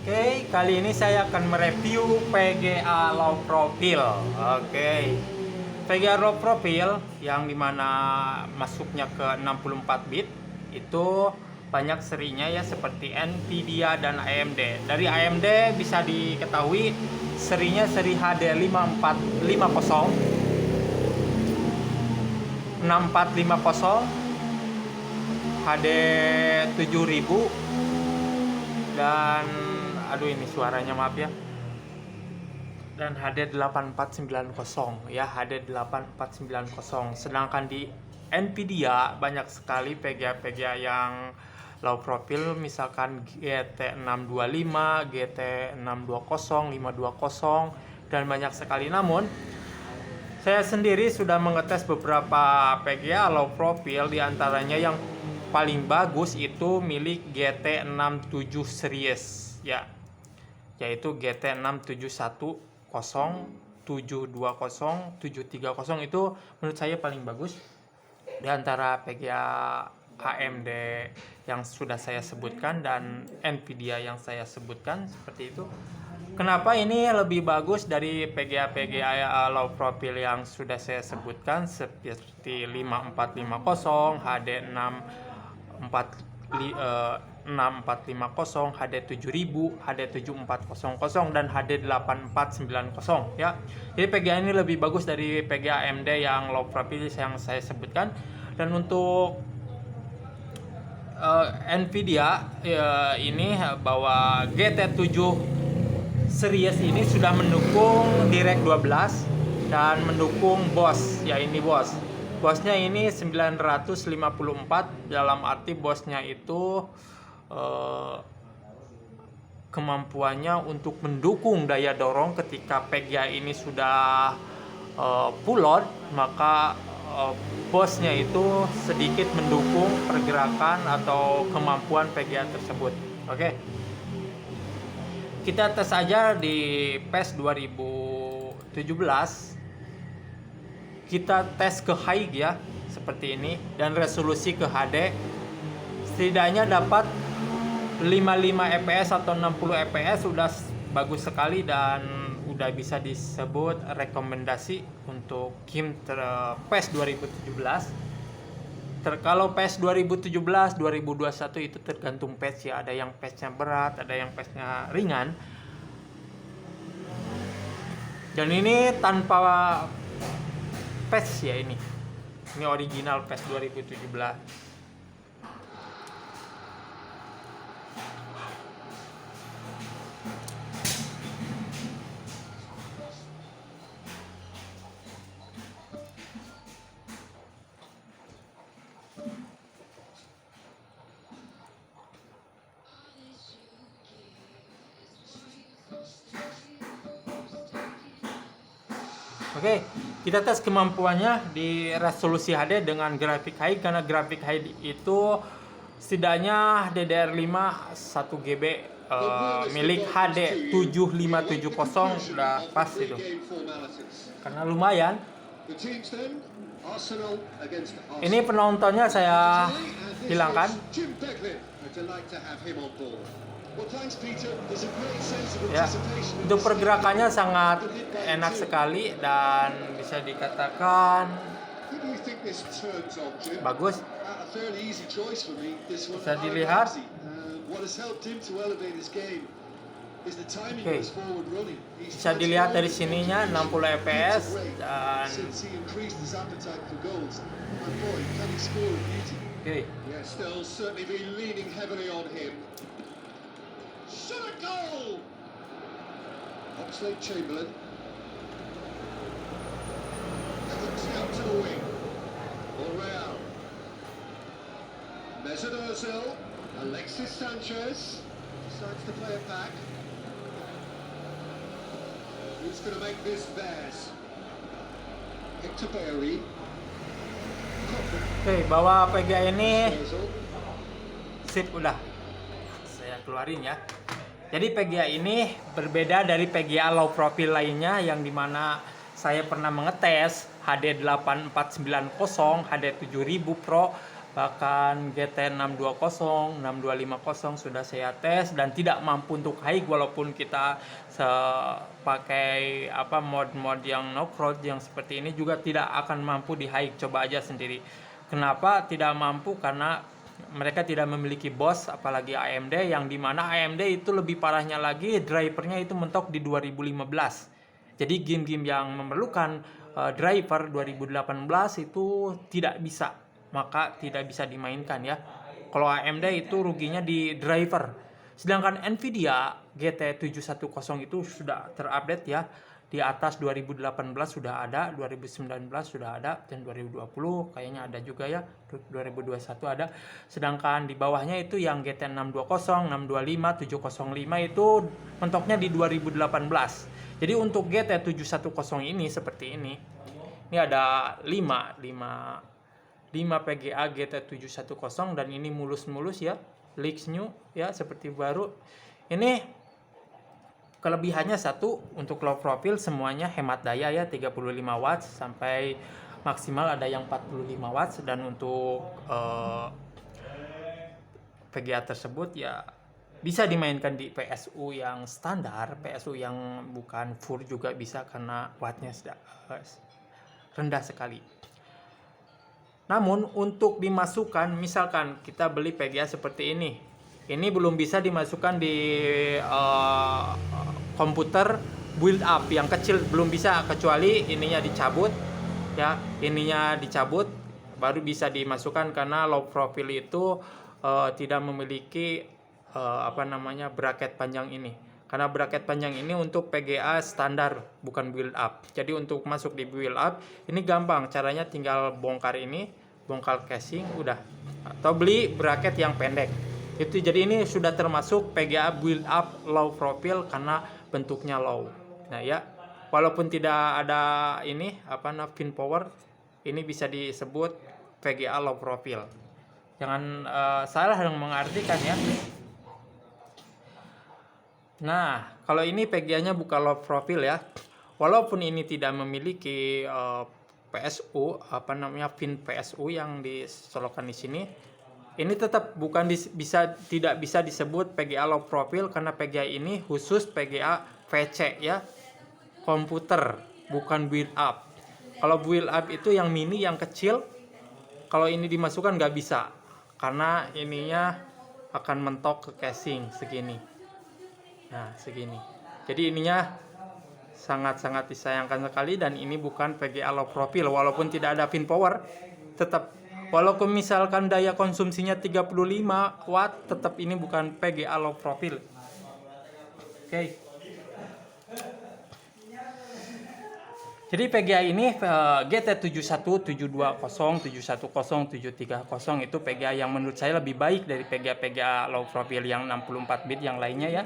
Oke, kali ini saya akan mereview PGA Low Profile. Oke, PGA Low Profile yang dimana masuknya ke 64 bit itu banyak serinya ya, seperti Nvidia dan AMD. Dari AMD bisa diketahui serinya seri HD 6450, HD 7000, dan aduh ini suaranya maaf ya, dan HD 8490 ya, HD 8490. Sedangkan di Nvidia banyak sekali PGA-PGA yang low profile, misalkan GT625, GT620, 520, dan banyak sekali. Namun saya sendiri sudah mengetes beberapa PGA low profile, diantaranya yang paling bagus itu milik GT67 series ya, yaitu GT671, 720, 730. Itu menurut saya paling bagus di antara PGA AMD yang sudah saya sebutkan dan Nvidia yang saya sebutkan, seperti itu. Kenapa ini lebih bagus dari PGA low profile yang sudah saya sebutkan, seperti 5450, HD6450, HD7000, HD7400, dan HD8490 ya. Jadi PGA ini lebih bagus dari PGA AMD yang low profile yang saya sebutkan. Dan untuk Nvidia ini bahwa GT7 series ini sudah mendukung DirectX 12 dan mendukung BOS ya, ini BOSnya ini 954, dalam arti BOSnya itu kemampuannya untuk mendukung daya dorong. Ketika PGA ini sudah full load, maka BOSnya itu sedikit mendukung pergerakan atau kemampuan PGA tersebut. Oke, kita tes aja di PES 2017. Kita tes ke high ya, seperti ini, dan resolusi ke HD. Setidaknya dapat 55 fps atau 60 fps, sudah bagus sekali dan udah bisa disebut rekomendasi untuk game PES 2017. Kalau PES 2017, 2021 itu tergantung patch ya, ada yang patchnya berat, ada yang patchnya ringan. Dan ini tanpa patch ya, ini original PES 2017. Oke, kita tes kemampuannya di resolusi HD dengan grafik high, karena grafik high itu setidaknya DDR5 1 GB milik HD 7570 udah pas itu. Karena lumayan. Ini penontonnya saya hilangkan. Ya, untuk pergerakannya sangat enak sekali dan bisa dikatakan bagus. Bisa dilihat. Oke, bisa dilihat dari sininya 60 fps dan oke. Oxlade-Chamberlain. Evans out to the wing. Real. Mesut Ozil. Alexis Sanchez decides to play a pack. Who's going to make this theirs? Hector Bellerin. Oke, bawa PGA ini sip, udah saya keluarin ya. Jadi PGA ini berbeda dari PGA low profile lainnya yang dimana saya pernah mengetes HD 8490, HD 7000 Pro, Bahkan GT 620, 6250 sudah saya tes dan tidak mampu untuk high, walaupun kita pakai mod-mod yang no-crowd yang seperti ini juga tidak akan mampu di high. Coba aja sendiri. Kenapa tidak mampu? Karena mereka tidak memiliki BOS, apalagi AMD, yang dimana AMD itu lebih parahnya lagi, drivernya itu mentok di 2015. Jadi game-game yang memerlukan driver 2018 itu tidak bisa, maka tidak bisa dimainkan ya. Kalau AMD itu ruginya di driver. Sedangkan Nvidia GT 710 itu sudah terupdate ya. Di atas 2018 sudah ada, 2019 sudah ada, dan 2020 kayaknya ada juga ya, 2021 ada. Sedangkan di bawahnya itu yang GT 620, 625, 705 itu mentoknya di 2018. Jadi untuk GT 710 ini seperti ini ada 5 PGA GT 710 dan ini mulus-mulus ya, leaks new ya, seperti baru. Ini kelebihannya satu, untuk low profile semuanya hemat daya ya, 35 watts sampai maksimal ada yang 45 watts, dan untuk VGA tersebut ya bisa dimainkan di PSU yang standar, PSU yang bukan full juga bisa karena wattnya rendah sekali. Namun untuk dimasukkan, misalkan kita beli VGA seperti ini belum bisa dimasukkan di komputer build up yang kecil, belum bisa, kecuali ininya dicabut ya, ininya dicabut baru bisa dimasukkan, karena low profile itu tidak memiliki bracket panjang ini. Karena bracket panjang ini untuk PGA standar, bukan build up. Jadi untuk masuk di build up ini gampang, caranya tinggal bongkar casing udah, atau beli bracket yang pendek. Itu jadi ini sudah termasuk PGA build up low profile karena bentuknya low. Nah ya, walaupun tidak ada pin power, ini bisa disebut PGA low profile. Jangan salah yang mengartikan ya. Nah, kalau ini PGA-nya bukan low profile ya. Walaupun ini tidak memiliki PSU, pin PSU yang disolokkan di sini, ini tetap tidak bisa disebut PGA low profile, karena PGA ini khusus PGA VC ya, komputer, bukan build up. Kalau build up itu yang mini, yang kecil, kalau ini dimasukkan nggak bisa, karena ininya akan mentok ke casing segini. Nah segini, jadi ininya sangat-sangat disayangkan sekali, dan ini bukan PGA low profile. Walaupun tidak ada pin power, tetap, walaupun misalkan daya konsumsinya 35 watt, tetap ini bukan PGA low profile. Oke. Jadi PGA ini GT71, 720, 710, 730 itu PGA yang menurut saya lebih baik dari PGA low profile yang 64 bit yang lainnya ya.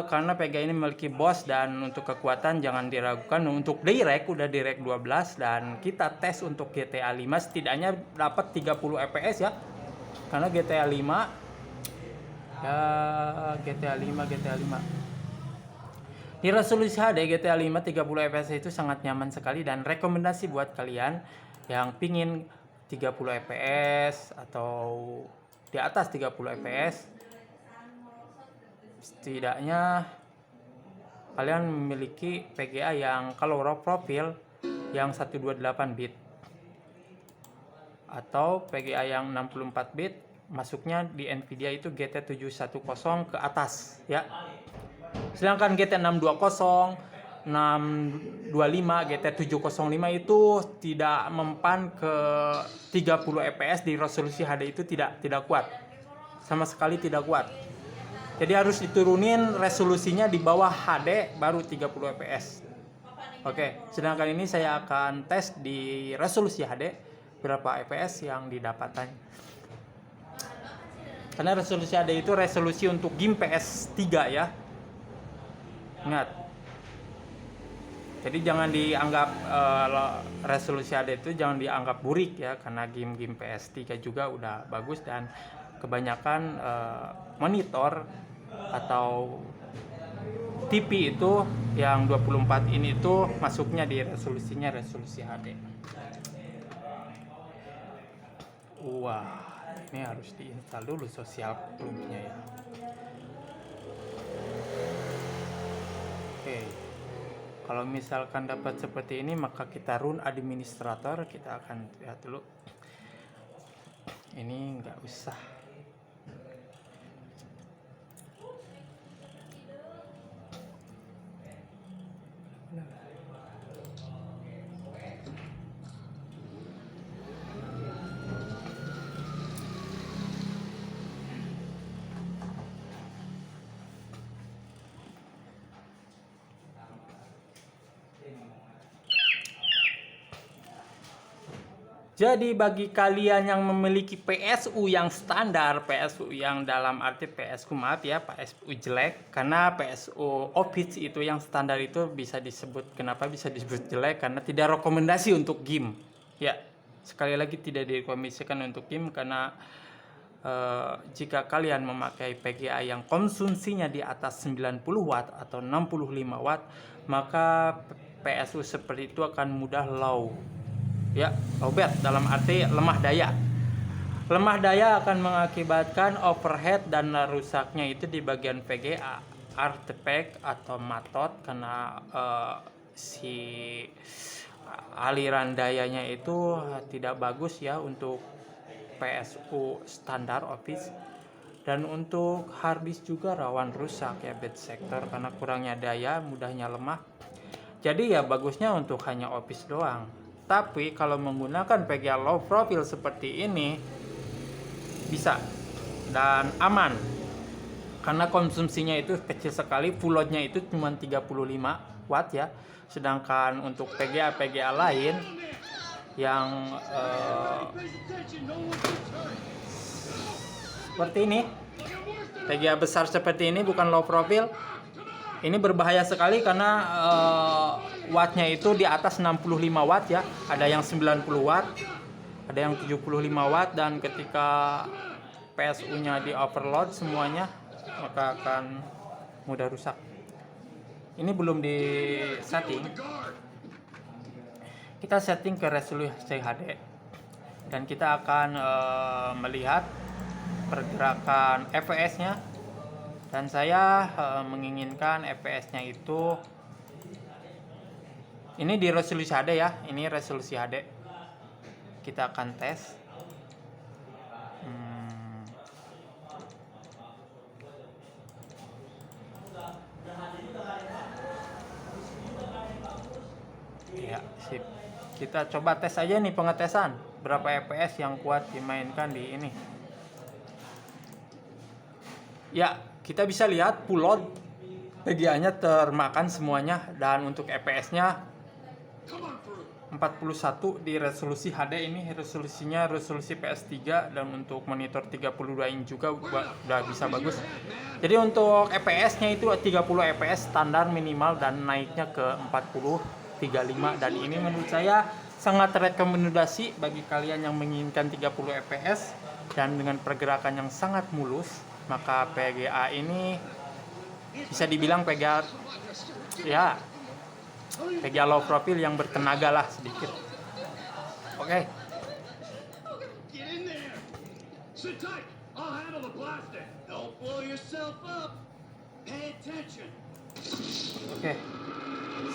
Karena PGA ini memiliki BOS, dan untuk kekuatan jangan diragukan. Untuk direct udah direct 12, dan kita tes untuk GTA 5 setidaknya dapat 30 fps ya, karena GTA 5 ya, GTA 5 di resolusi HD GTA 5 30 fps itu sangat nyaman sekali, dan rekomendasi buat kalian yang pingin 30 fps atau di atas 30 fps, setidaknya kalian memiliki PGA yang kalau raw profile yang 128 bit atau PGA yang 64 bit, masuknya di Nvidia itu GT 710 ke atas ya. Sedangkan GT 620, 625, GT 705 itu tidak mempan ke 30 fps di resolusi HD, itu tidak kuat. Sama sekali tidak kuat. Jadi harus diturunin resolusinya di bawah HD baru 30 fps. Oke, sedangkan ini saya akan tes di resolusi HD berapa fps yang didapatkan. Karena resolusi HD itu resolusi untuk game PS3 ya. Ingat. Jadi jangan dianggap resolusi HD itu jangan dianggap burik ya, karena game-game PS3 juga udah bagus, dan kebanyakan monitor atau TV itu yang 24 ini itu masuknya di resolusi HD. Wah, ini harus diinstal dulu social clubnya ya. Oke, kalau misalkan dapat seperti ini maka kita run administrator. Kita akan lihat dulu. Ini nggak usah. Jadi bagi kalian yang memiliki PSU yang standar, PSU yang dalam arti PSU maaf ya, PSU jelek, karena PSU Office itu yang standar itu bisa disebut, kenapa bisa disebut jelek? Karena tidak rekomendasi untuk game. Ya, sekali lagi tidak direkomendasikan untuk game karena jika kalian memakai PGA yang konsumsinya di atas 90 watt atau 65 watt, maka PSU seperti itu akan mudah low. Ya, lowbat dalam arti lemah daya. Lemah daya akan mengakibatkan overhead dan rusaknya itu di bagian VGA, artifact atau matot karena si aliran dayanya itu tidak bagus ya untuk PSU standar Office. Dan untuk hard disk juga rawan rusak ya, bad sector karena kurangnya daya, mudahnya lemah. Jadi ya bagusnya untuk hanya Office doang. Tapi kalau menggunakan PGA low profile seperti ini bisa dan aman karena konsumsinya itu kecil sekali, full loadnya itu cuma 35 watt ya. Sedangkan untuk PGA lain yang seperti ini, PGA besar seperti ini bukan low profile, ini berbahaya sekali karena wattnya itu di atas 65 watt ya. Ada yang 90 watt, ada yang 75 watt, dan ketika PSU-nya di overload semuanya maka akan mudah rusak. Ini belum di setting. Kita setting ke resolusi HD dan kita akan melihat pergerakan FPS-nya. Dan saya menginginkan FPS-nya itu ini di resolusi HD ya, ini resolusi HD. Kita akan tes. Ya, sip. Kita coba tes aja nih pengetesan. Berapa FPS yang kuat dimainkan di ini. Ya, kita bisa lihat full load PGA-nya termakan semuanya, dan untuk FPS-nya 41 di resolusi HD. Ini resolusinya resolusi PS3, dan untuk monitor 32 inch juga udah bisa bagus. Jadi untuk FPS-nya itu 30 FPS standar minimal dan naiknya ke 40, 35, dan ini menurut saya sangat rekomendasi bagi kalian yang menginginkan 30 FPS dan dengan pergerakan yang sangat mulus. Maka PGA ini bisa dibilang PGA ya, PGA low profile yang bertenaga lah sedikit. Oke. Oke,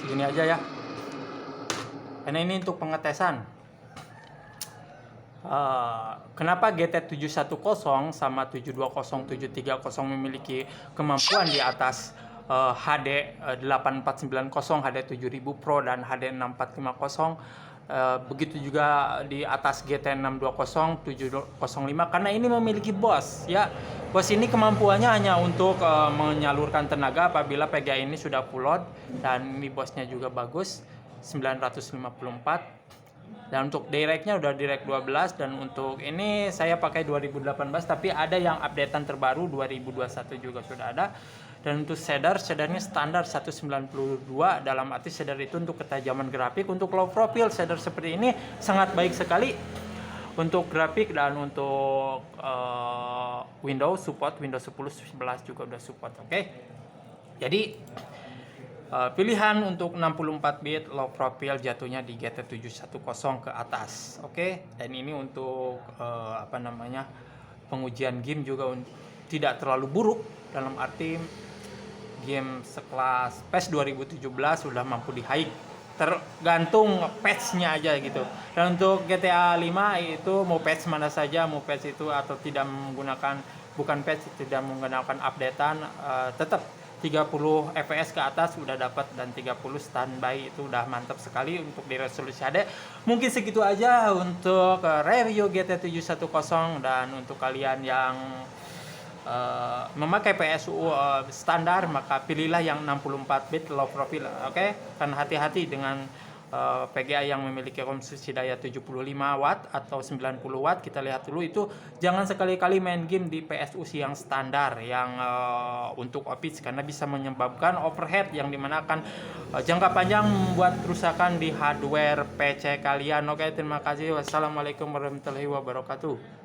segini aja ya. Karena ini untuk pengetesan. Kenapa GT710 sama 720, 730 memiliki kemampuan di atas HD 8490, HD 7000 Pro dan HD 6450, begitu juga di atas GT620, 705, karena ini memiliki BOS ya. BOS ini kemampuannya hanya untuk menyalurkan tenaga apabila PGA ini sudah full load, dan ini BOS-nya juga bagus 954. Dan untuk direct-nya udah direct 12, dan untuk ini saya pakai 2018, tapi ada yang updatean terbaru 2021 juga sudah ada. Dan untuk shadernya standar 192, dalam arti shader itu untuk ketajaman grafik. Untuk low profile shader seperti ini sangat baik sekali untuk grafik, dan untuk Windows support, Windows 10, 11 juga udah support. Oke. Jadi pilihan untuk 64 bit low profile jatuhnya di GT710 ke atas. Oke, dan ini untuk pengujian game juga tidak terlalu buruk, dalam arti game sekelas PES 2017 sudah mampu di high, tergantung patch-nya aja gitu. Dan untuk GTA 5 itu mau patch mana saja, mau patch itu atau tidak menggunakan, bukan patch, tidak menggunakan updatean, tetap 30 fps ke atas udah dapat, dan 30 standby itu udah mantap sekali untuk di resolusi HD. Mungkin segitu aja untuk review GT710, dan untuk kalian yang memakai PSU standar, maka pilihlah yang 64 bit low profile. Oke, kan hati-hati dengan PGA yang memiliki konsumsi daya 75 watt atau 90 watt. Kita lihat dulu itu, jangan sekali-kali main game di PSU yang standar yang untuk office, karena bisa menyebabkan overheat yang dimana akan jangka panjang membuat kerusakan di hardware PC kalian. Oke, terima kasih. Wassalamualaikum warahmatullahi wabarakatuh.